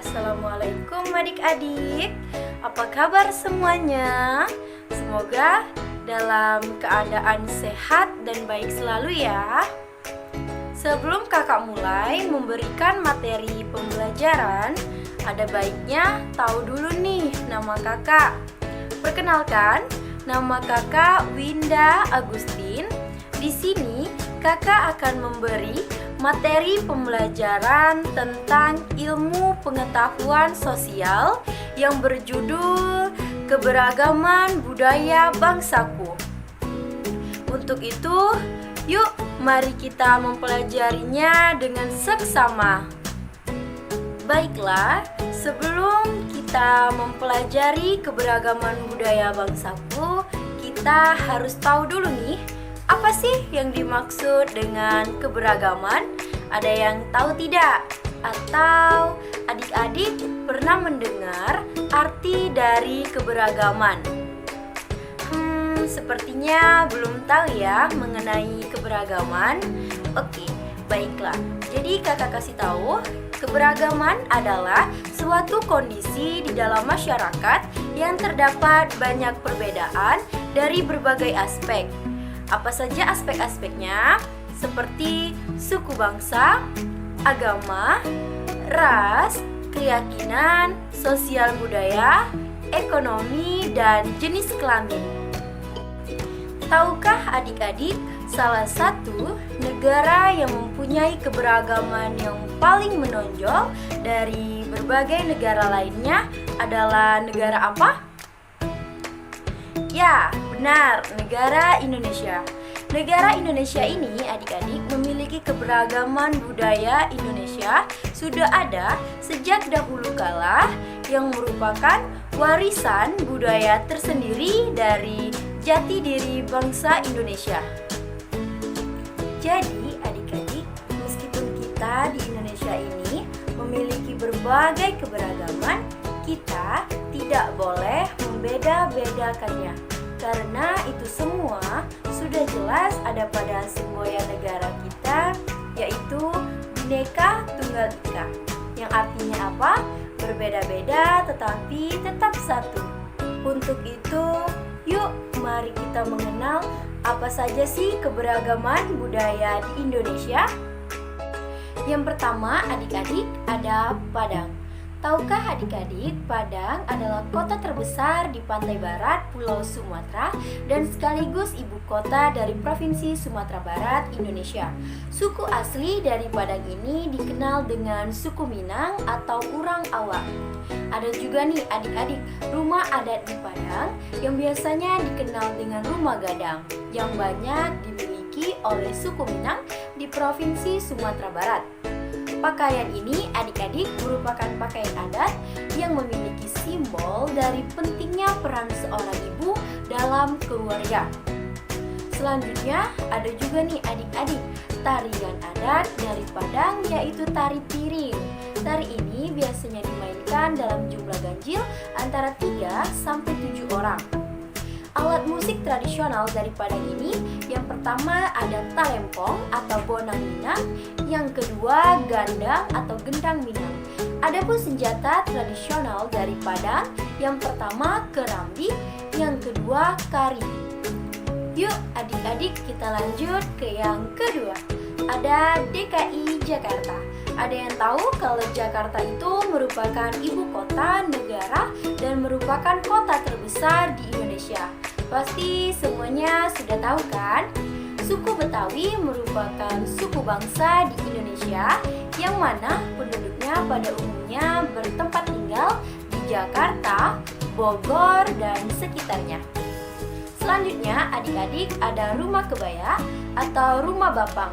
Assalamualaikum adik-adik. Apa kabar semuanya? Semoga dalam keadaan sehat dan baik selalu ya. Sebelum kakak mulai memberikan materi pembelajaran, ada baiknya tahu dulu nih nama kakak. Perkenalkan, nama kakak Winda Agustin. Di sini kakak akan memberi materi pembelajaran tentang ilmu pengetahuan sosial yang berjudul Keberagaman Budaya Bangsaku. Untuk itu, yuk mari kita mempelajarinya dengan seksama. Baiklah, sebelum kita mempelajari keberagaman budaya bangsaku, kita harus tahu dulu nih, apa sih yang dimaksud dengan keberagaman? Ada yang tahu tidak? Atau adik-adik pernah mendengar arti dari keberagaman? Sepertinya belum tahu ya mengenai keberagaman. Oke, baiklah. Jadi kakak kasih tahu, keberagaman adalah suatu kondisi di dalam masyarakat yang terdapat banyak perbedaan dari berbagai aspek. Apa saja aspek-aspeknya? Seperti suku bangsa, agama, ras, keyakinan, sosial budaya, ekonomi, dan jenis kelamin. Tahukah adik-adik, salah satu negara yang mempunyai keberagaman yang paling menonjol dari berbagai negara lainnya adalah negara apa? Ya, benar, negara Indonesia. Negara Indonesia ini adik-adik memiliki keberagaman budaya Indonesia sudah ada sejak dahulu kala yang merupakan warisan budaya tersendiri dari jati diri bangsa Indonesia. Jadi adik-adik, meskipun kita di Indonesia ini memiliki berbagai keberagaman, kita tidak boleh membeda-bedakannya, karena itu semua sudah jelas ada pada semboyan negara kita, yaitu Bhinneka Tunggal Ika, yang artinya apa? Berbeda-beda tetapi tetap satu. Untuk itu, yuk mari kita mengenal apa saja sih keberagaman budaya di Indonesia. Yang pertama adik-adik ada Padang. Tahukah adik-adik, Padang adalah kota terbesar di pantai barat Pulau Sumatera dan sekaligus ibu kota dari Provinsi Sumatera Barat, Indonesia. Suku asli dari Padang ini dikenal dengan suku Minang atau Urang Awak. Ada juga nih adik-adik, rumah adat di Padang yang biasanya dikenal dengan rumah gadang yang banyak dimiliki oleh suku Minang di Provinsi Sumatera Barat. Pakaian ini adik-adik merupakan pakaian adat yang memiliki simbol dari pentingnya peran seorang ibu dalam keluarga. Selanjutnya ada juga nih adik-adik tarian adat dari Padang, yaitu tari piring. Tari ini biasanya dimainkan dalam jumlah ganjil antara 3 sampai 7 orang. Alat musik tradisional dari Padang ini, yang pertama ada talempong atau bonang Minang, yang kedua gandang atau gendang Minang. Adapun senjata tradisional dari Padang, yang pertama kerambi, yang kedua kari. Yuk adik-adik kita lanjut ke yang kedua. Ada DKI Jakarta. Ada yang tahu kalau Jakarta itu merupakan ibu kota negara dan merupakan kota terbesar di Indonesia. Pasti semuanya sudah tahu kan? Suku Betawi merupakan suku bangsa di Indonesia yang mana penduduknya pada umumnya bertempat tinggal di Jakarta, Bogor, dan sekitarnya. Selanjutnya adik-adik ada rumah kebaya atau rumah bapang.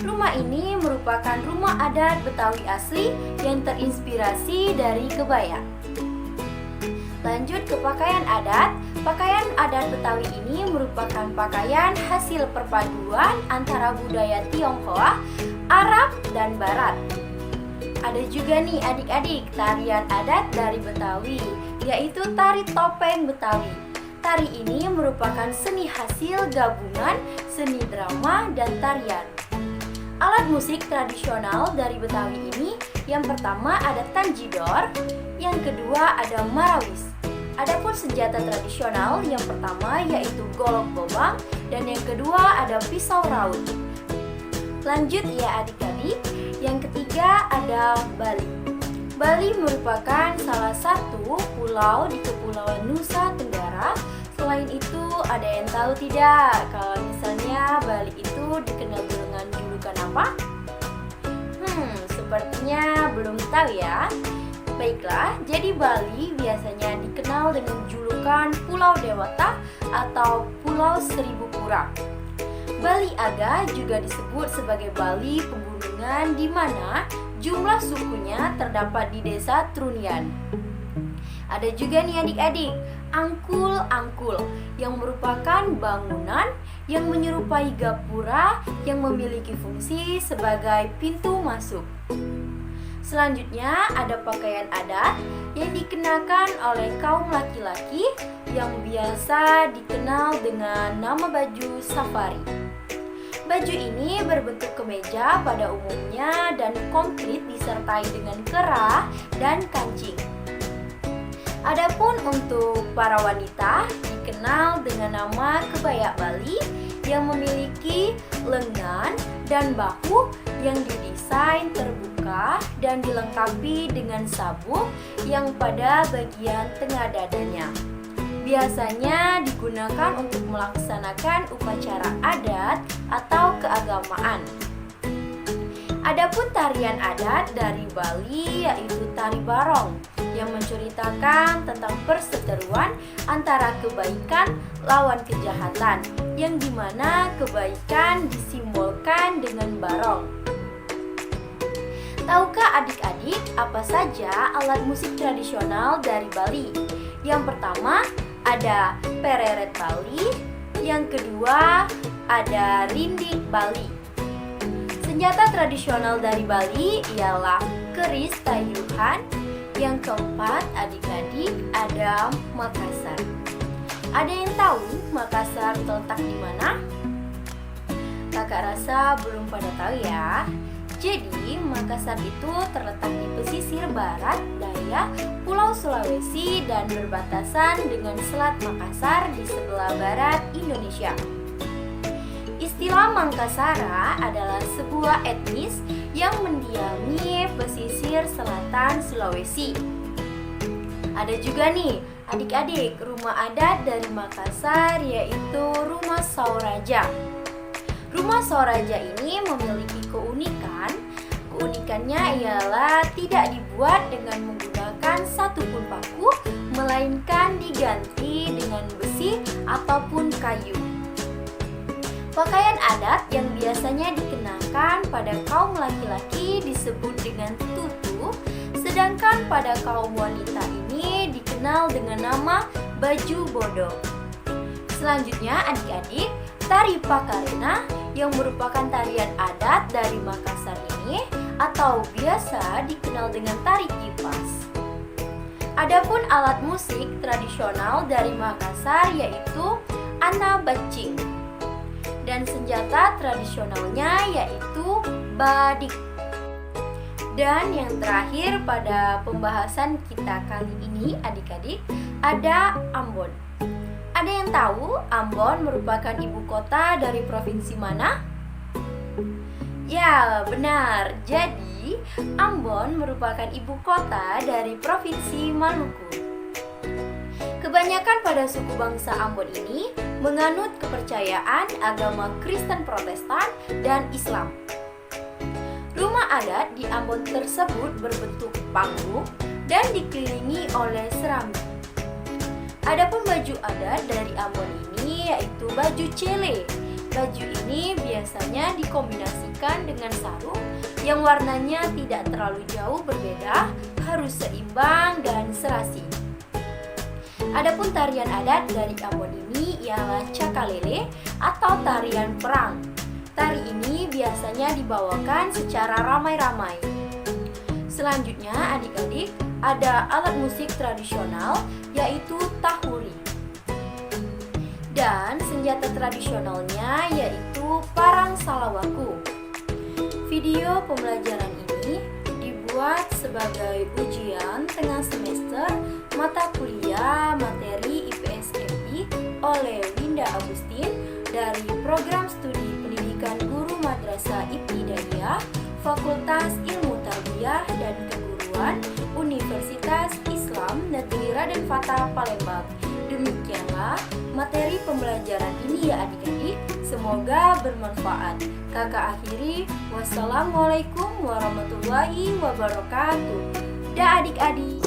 Rumah ini merupakan rumah adat Betawi asli yang terinspirasi dari kebaya. Lanjut ke pakaian adat. Pakaian adat Betawi ini merupakan pakaian hasil perpaduan antara budaya Tionghoa, Arab, dan Barat. Ada juga nih adik-adik tarian adat dari Betawi, yaitu tari topeng Betawi. Tari ini merupakan seni hasil gabungan seni drama dan tarian. Alat musik tradisional dari Betawi ini yang pertama ada tanjidor, yang kedua ada marawis. Adapun senjata tradisional yang pertama yaitu golok bobang dan yang kedua ada pisau raut. Lanjut ya adik-adik, yang ketiga ada Bali. Bali merupakan salah satu pulau di Kepulauan Nusa Tenggara. Selain itu, ada yang tahu tidak kalau misalnya Bali itu dikenal dengan julukan apa? Sepertinya belum tahu ya. Baiklah, jadi Bali biasanya dikenal dengan julukan Pulau Dewata atau Pulau Seribu Pura. Bali Aga juga disebut sebagai Bali Pegunungan di mana jumlah sukunya terdapat di desa Trunian. Ada juga nih adik-adik, angkul-angkul yang merupakan bangunan yang menyerupai gapura yang memiliki fungsi sebagai pintu masuk. Selanjutnya ada pakaian adat yang dikenakan oleh kaum laki-laki yang biasa dikenal dengan nama baju safari. Baju ini berbentuk kemeja pada umumnya dan komplit disertai dengan kerah dan kancing. Adapun untuk para wanita dikenal dengan nama kebaya Bali yang memiliki lengan dan bahu yang didesain terbuka dan dilengkapi dengan sabuk yang pada bagian tengah dadanya. Biasanya digunakan untuk melaksanakan upacara adat atau keagamaan. Adapun tarian adat dari Bali yaitu tari barong yang menceritakan tentang perseteruan antara kebaikan lawan kejahatan, yang dimana kebaikan disimbolkan dengan barong. Tahukah adik-adik apa saja alat musik tradisional dari Bali? Yang pertama ada pereret Bali, yang kedua ada rindik Bali. Senjata tradisional dari Bali ialah keris tayuhan. Yang keempat adik-adik ada Makassar. Ada yang tahu Makassar terletak di mana? Kakak rasa belum pada tahu ya. Jadi Makassar itu terletak di pesisir barat daya Pulau Sulawesi dan berbatasan dengan Selat Makassar di sebelah barat Indonesia. Istilah Mangkasara adalah sebuah etnis yang mendiami pesisir selatan Sulawesi. Ada juga nih adik-adik rumah adat dari Makassar yaitu Rumah Sauraja. Rumah Sauraja ini memiliki keunikan. Keunikannya ialah tidak dibuat dengan menggunakan satupun paku, melainkan diganti dengan besi ataupun kayu. Pakaian adat yang biasanya dikenakan pada kaum laki-laki disebut dengan tutu, sedangkan pada kaum wanita ini dikenal dengan nama baju bodo. Selanjutnya adik-adik, tari Pakarena yang merupakan tarian adat dari Makassar ini atau biasa dikenal dengan tari kipas. Adapun alat musik tradisional dari Makassar yaitu ana bacing. Dan senjata tradisionalnya yaitu badik. Dan yang terakhir pada pembahasan kita kali ini adik-adik ada Ambon. Ada yang tahu Ambon merupakan ibu kota dari provinsi mana? Ya, benar. Jadi Ambon merupakan ibu kota dari provinsi Maluku. Kebanyakan pada suku bangsa Ambon ini menganut kepercayaan agama Kristen Protestan dan Islam. Rumah adat di Ambon tersebut berbentuk panggung dan dikelilingi oleh serambi. Adapun baju adat dari Ambon ini yaitu baju cele. Baju ini biasanya dikombinasikan dengan sarung yang warnanya tidak terlalu jauh berbeda, harus seimbang dan serasi. Adapun tarian adat dari Ambon ini ialah cakalele atau tarian perang. Tari ini biasanya dibawakan secara ramai-ramai. Selanjutnya adik-adik ada alat musik tradisional yaitu tahuri. Dan senjata tradisionalnya yaitu parang salawaku. Video pembelajaran ini dibuat sebagai ujian tengah semester mata kuliah materi IPS MI oleh Winda Agustin dari Program Studi Pendidikan Guru Madrasah Ibtidaiyah Fakultas Ilmu Tarbiyah dan Keguruan Universitas Islam Negeri Raden Fatah Palembang. Demikianlah materi pembelajaran ini ya adik-adik, semoga bermanfaat. Kakak akhiri, wassalamualaikum warahmatullahi wabarakatuh. Dah adik-adik.